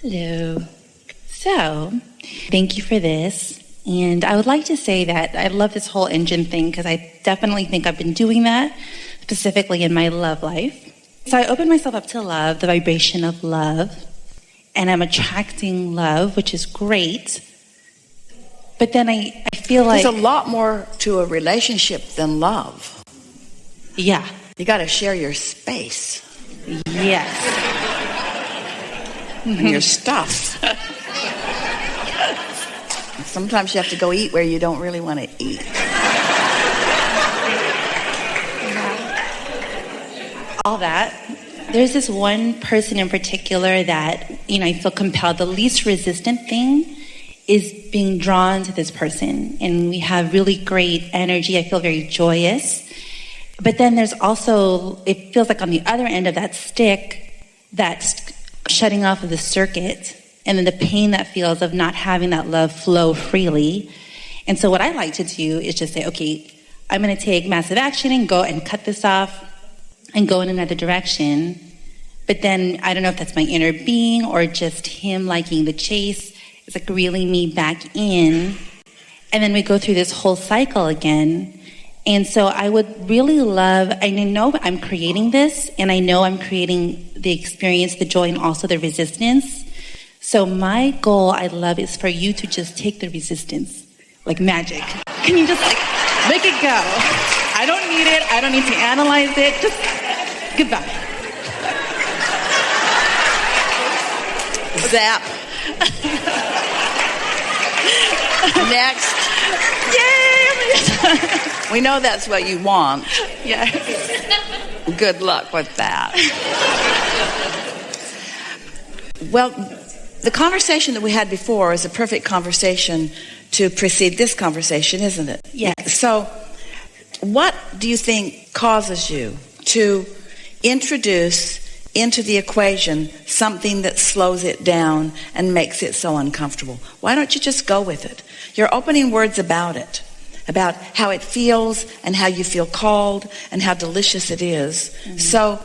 Hello. So, thank you for this. And I would like to say that I love this whole engine thing because I definitely think I've been doing that, specifically in my love life. So I opened myself up to love, the vibration of love, and I'm attracting love, which is great. But then I feel like... There's a lot more to a relationship than love. Yeah. You got to share your space. Yes. And your stuff. Sometimes you have to go eat where you don't really want to eat. All that. There's this one person in particular that, I feel compelled. The least resistant thing is being drawn to this person. And we have really great energy. I feel very joyous. But then there's also, it feels like on the other end of that stick, that's shutting off of the circuit. And then the pain that feels of not having that love flow freely. And so what I like to do is just say, okay, I'm going to take massive action and go and cut this off and go in another direction. But then I don't know if that's my inner being or just him liking the chase. It's like reeling me back in. And then we go through this whole cycle again. And so I would really love, I know I'm creating this, and I know I'm creating the experience, the joy, and also the resistance. So my goal, I love, is for you to just take the resistance, like magic. Can you just make it go? I don't need it. I don't need to analyze it. Just goodbye. Zap. Next. Yay! We know that's what you want. Yes. Good luck with that. Well, the conversation that we had before is a perfect conversation to precede this conversation, isn't it? Yes. So, what do you think causes you to introduce into the equation something that slows it down and makes it so uncomfortable? Why don't you just go with it? You're opening words about it, about how it feels and how you feel called and how delicious it is. Mm-hmm. So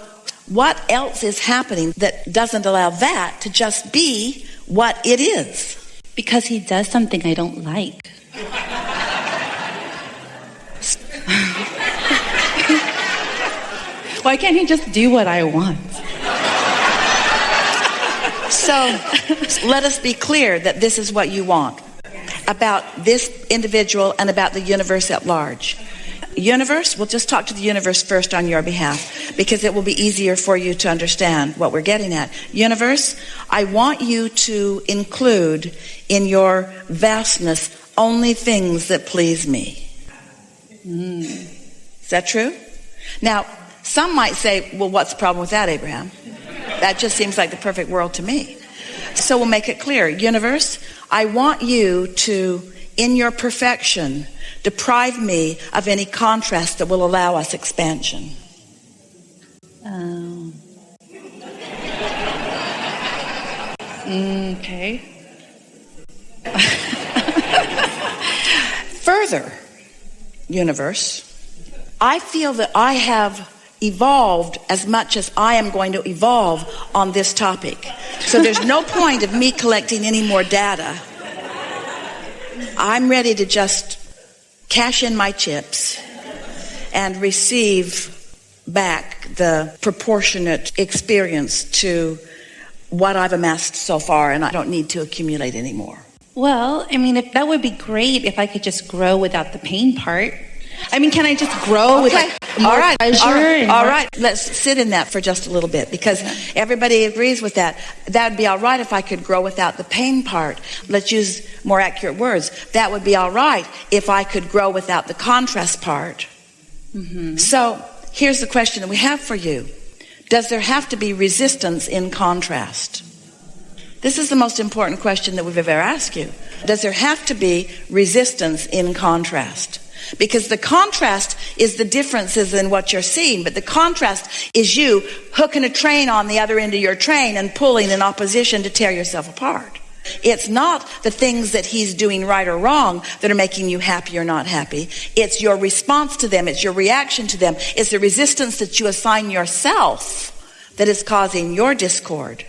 what else is happening that doesn't allow that to just be what it is? Because he does something I don't like. Why can't he just do what I want? So let us be clear that this is what you want about this individual and about the universe at large. Universe, we'll just talk to the universe first on your behalf because it will be easier for you to understand what we're getting at. Universe, I want you to include in your vastness only things that please me. Is that true? Now, some might say, well, what's the problem with that, Abraham? That just seems like the perfect world to me. So we'll make it clear. Universe, I want you to, in your perfection, deprive me of any contrast that will allow us expansion. Okay. Further, universe, I feel that I have evolved as much as I am going to evolve on this topic. So there's no point of me collecting any more data. I'm ready to just cash in my chips and receive back the proportionate experience to what I've amassed so far, and I don't need to accumulate anymore. Well, I mean, if that would be great if I could just grow without the pain part. I mean, can I just grow with more pleasure? All right. Let's sit in that for just a little bit because everybody agrees with that. That would be all right if I could grow without the pain part. Let's use more accurate words. That would be all right if I could grow without the contrast part. Mm-hmm. So here's the question that we have for you. Does there have to be resistance in contrast? This is the most important question that we've ever asked you. Does there have to be resistance in contrast? Because the contrast is the differences in what you're seeing, but the contrast is you hooking a train on the other end of your train and pulling in opposition to tear yourself apart. It's not the things that he's doing right or wrong that are making you happy or not happy. It's your response to them. It's your reaction to them. It's the resistance that you assign yourself that is causing your discord.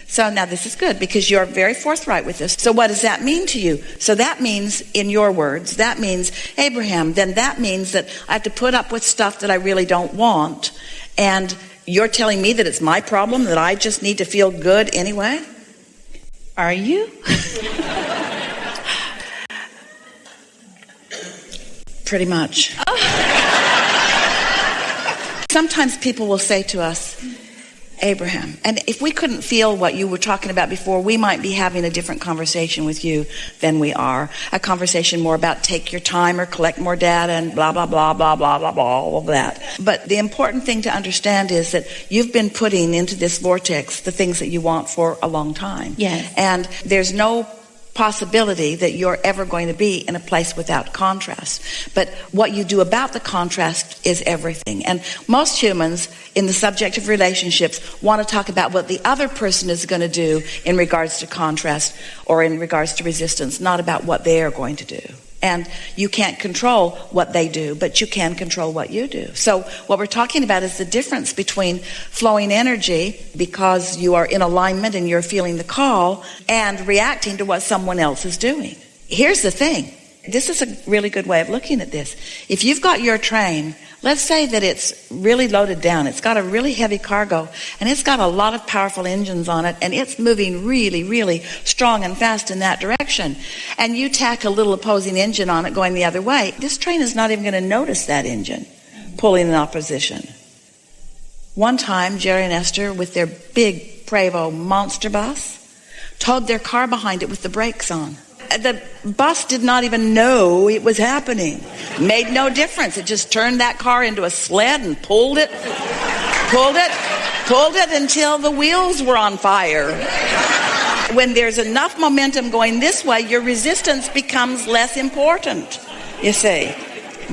So now this is good because you're very forthright with this. So what does that mean to you? So that means, in your words, that means, Abraham, then that means that I have to put up with stuff that I really don't want. And you're telling me that it's my problem, that I just need to feel good anyway? Are you? Pretty much. Sometimes people will say to us, Abraham, and if we couldn't feel what you were talking about before, we might be having a different conversation with you than we are. A conversation more about take your time or collect more data and blah, blah, blah, blah, blah, blah, blah, all of that. But the important thing to understand is that you've been putting into this vortex the things that you want for a long time. Yes. And there's no possibility that you're ever going to be in a place without contrast. But what you do about the contrast is everything. And most humans in the subject of relationships want to talk about what the other person is going to do in regards to contrast or in regards to resistance, not about what they are going to do. And you can't control what they do, but you can control what you do. So what we're talking about is the difference between flowing energy because you are in alignment and you're feeling the call and reacting to what someone else is doing. Here's the thing. This is a really good way of looking at this. If you've got your train, let's say that it's really loaded down. It's got a really heavy cargo, and it's got a lot of powerful engines on it, and it's moving really, really strong and fast in that direction. And you tack a little opposing engine on it going the other way. This train is not even going to notice that engine pulling in opposition. One time, Jerry and Esther, with their big Prevost monster bus, towed their car behind it with the brakes on. The bus did not even know it was happening. Made no difference. It just turned that car into a sled and pulled it until the wheels were on fire. When there's enough momentum going this way, your resistance becomes less important, you see.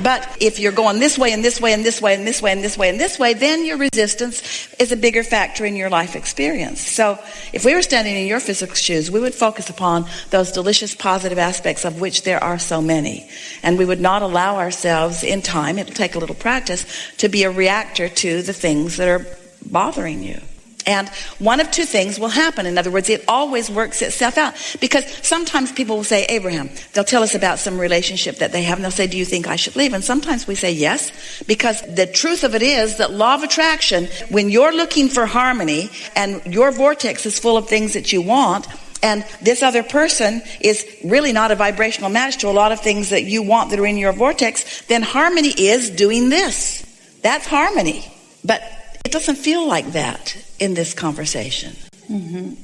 But if you're going this way and this way and this way and this way and this way and this way, then your resistance is a bigger factor in your life experience. So if we were standing in your physical shoes, we would focus upon those delicious positive aspects of which there are so many. And we would not allow ourselves in time, it'll take a little practice, to be a reactor to the things that are bothering you. And one of two things will happen. In other words, it always works itself out. Because sometimes people will say, Abraham, they'll tell us about some relationship that they have, and they'll say, do you think I should leave? And sometimes we say yes, because the truth of it is that law of attraction, when you're looking for harmony and your vortex is full of things that you want, and this other person is really not a vibrational match to a lot of things that you want that are in your vortex, then harmony is doing this. That's harmony. But it doesn't feel like that in this conversation. Mm-hmm.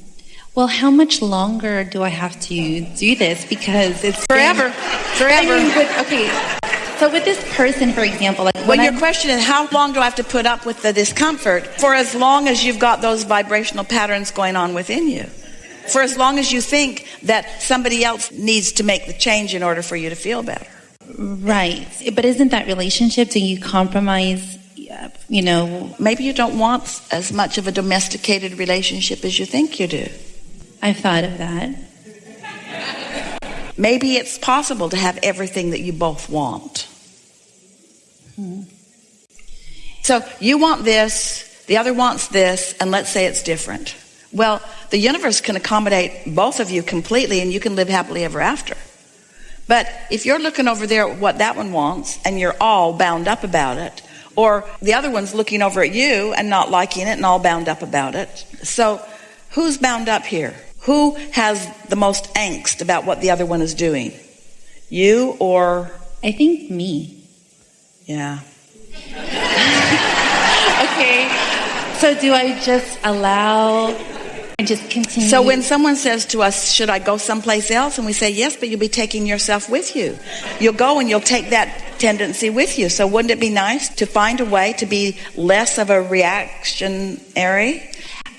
Well, how much longer do I have to do this? Because it's forever. I mean, okay. So with this person, for example, like well, your question is, how long do I have to put up with the discomfort? For as long as you've got those vibrational patterns going on within you. For as long as you think that somebody else needs to make the change in order for you to feel better. Right. But isn't that relationship, do you compromise? You know, maybe you don't want as much of a domesticated relationship as you think you do. I've thought of that. Maybe it's possible to have everything that you both want. So you want this, the other wants this, and let's say it's different. Well, the universe can accommodate both of you completely, and you can live happily ever after. But if you're looking over there at what that one wants, and you're all bound up about it, or the other one's looking over at you and not liking it and all bound up about it. So who's bound up here? Who has the most angst about what the other one is doing? You or? I think me. Yeah. Okay. So do I just allow and just continue? So when someone says to us, should I go someplace else? And we say, yes, but you'll be taking yourself with you. You'll go and you'll take that tendency with you. So wouldn't it be nice to find a way to be less of a reactionary?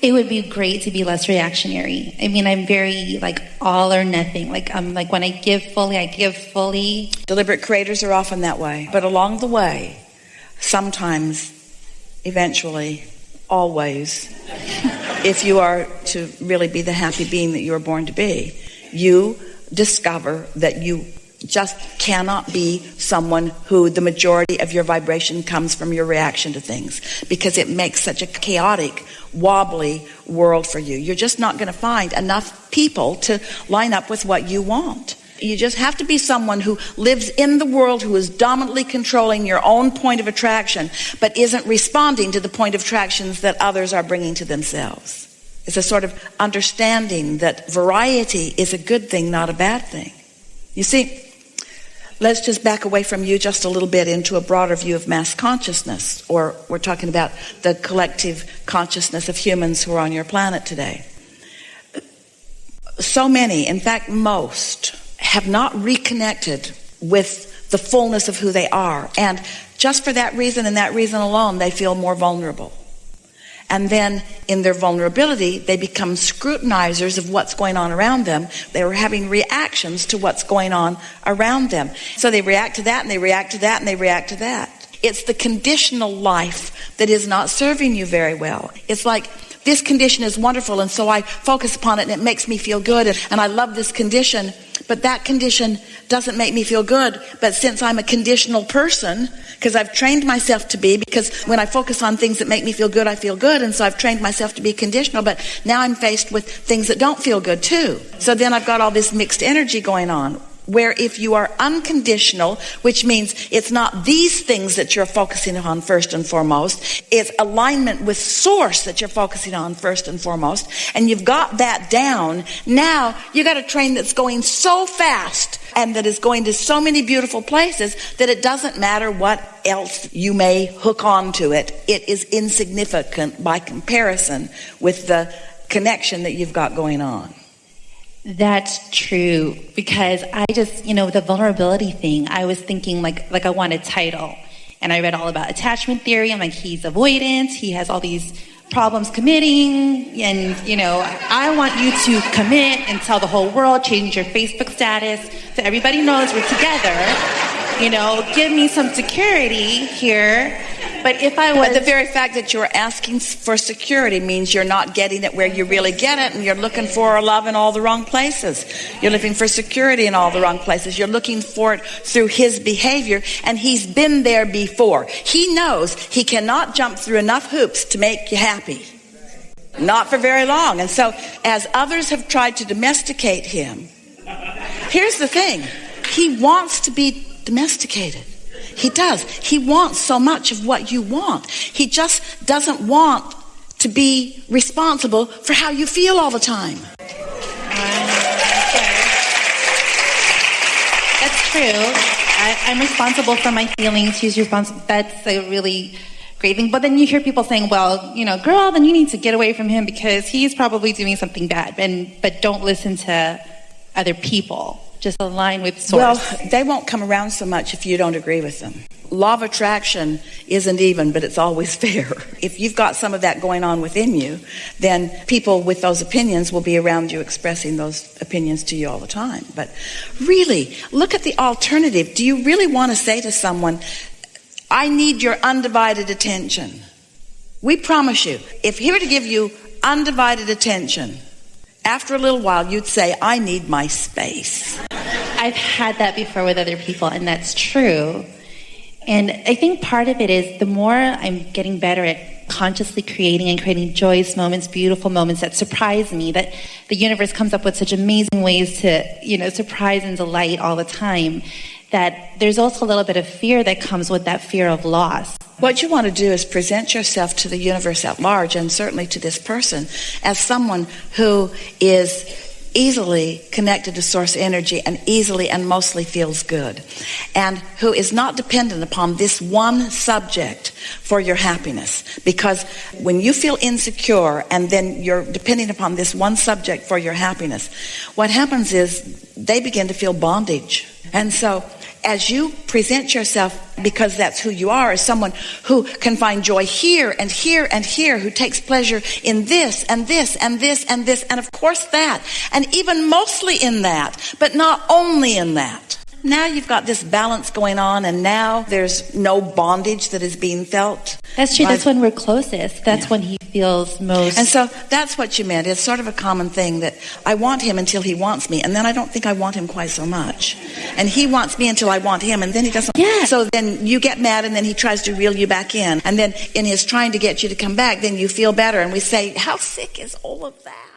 It would be great to be less reactionary. I mean, I'm very like all or nothing. Like I'm like when I give fully, I give fully. Deliberate creators are often that way. But along the way, sometimes, eventually, always, if you are to really be the happy being that you were born to be, you discover that you just cannot be someone who the majority of your vibration comes from your reaction to things, because it makes such a chaotic wobbly world for you. You're just not going to find enough people to line up with what you want. You just have to be someone who lives in the world, who is dominantly controlling your own point of attraction, but isn't responding to the point of attractions that others are bringing to themselves. It's a sort of understanding that variety is a good thing, not a bad thing. You see, let's just back away from you just a little bit into a broader view of mass consciousness, or we're talking about the collective consciousness of humans who are on your planet today. So many, in fact most, have not reconnected with the fullness of who they are. And just for that reason and that reason alone, they feel more vulnerable. And then in their vulnerability, they become scrutinizers of what's going on around them. They were having reactions to what's going on around them. So they react to that, and they react to that, and they react to that. It's the conditional life that is not serving you very well. It's like, this condition is wonderful, and so I focus upon it, and it makes me feel good, and I love this condition, but that condition doesn't make me feel good. But since I'm a conditional person, because I've trained myself to be, because when I focus on things that make me feel good, I feel good, and so I've trained myself to be conditional, but now I'm faced with things that don't feel good too. So then I've got all this mixed energy going on. Where if you are unconditional, which means it's not these things that you're focusing on first and foremost, it's alignment with source that you're focusing on first and foremost, and you've got that down, now you got a train that's going so fast and that is going to so many beautiful places that it doesn't matter what else you may hook onto it. It is insignificant by comparison with the connection that you've got going on. That's true, because I just, the vulnerability thing, I was thinking like I want a title, and I read all about attachment theory. I'm like, he's avoidant, he has all these problems committing, and I want you to commit and tell the whole world, change your Facebook status so everybody knows we're together. Give me some security here. But if I was... But the very fact that you're asking for security means you're not getting it where you really get it, and you're looking for love in all the wrong places. You're looking for security in all the wrong places. You're looking for it through his behavior, and he's been there before. He knows he cannot jump through enough hoops to make you happy. Not for very long. And so, as others have tried to domesticate him, here's the thing. He wants to be domesticated. He does. He wants so much of what you want. He just doesn't want to be responsible for how you feel all the time. That's true. I'm responsible for my feelings. He's responsible. That's a really great thing. But then you hear people saying, well, girl, then you need to get away from him because he's probably doing something bad. But don't listen to other people. Just align with source. Well, they won't come around so much if you don't agree with them. Law of attraction isn't even, but it's always fair. If you've got some of that going on within you, then people with those opinions will be around you expressing those opinions to you all the time. But really, look at the alternative. Do you really want to say to someone, I need your undivided attention? We promise you, if he were to give you undivided attention, after a little while, you'd say, I need my space. I've had that before with other people, and that's true. And I think part of it is the more I'm getting better at consciously creating and creating joyous moments, beautiful moments that surprise me, that the universe comes up with such amazing ways to, surprise and delight all the time, that there's also a little bit of fear that comes with that fear of loss. What you want to do is present yourself to the universe at large, and certainly to this person, as someone who is easily connected to source energy and easily and mostly feels good, and who is not dependent upon this one subject for your happiness. Because when you feel insecure and then you're depending upon this one subject for your happiness, what happens is they begin to feel bondage. And so as you present yourself, because that's who you are, as someone who can find joy here and here and here, who takes pleasure in this and this and this and of course that, and even mostly in that, but not only in that. now you've got this balance going on, and now there's no bondage that is being felt. That's true. That's when we're closest. That's when he feels most. And so that's what you meant. It's sort of a common thing that I want him until he wants me, and then I don't think I want him quite so much. And he wants me until I want him, and then he doesn't. Yeah. So then you get mad, and then he tries to reel you back in. And then in his trying to get you to come back, then you feel better. And we say, how sick is all of that?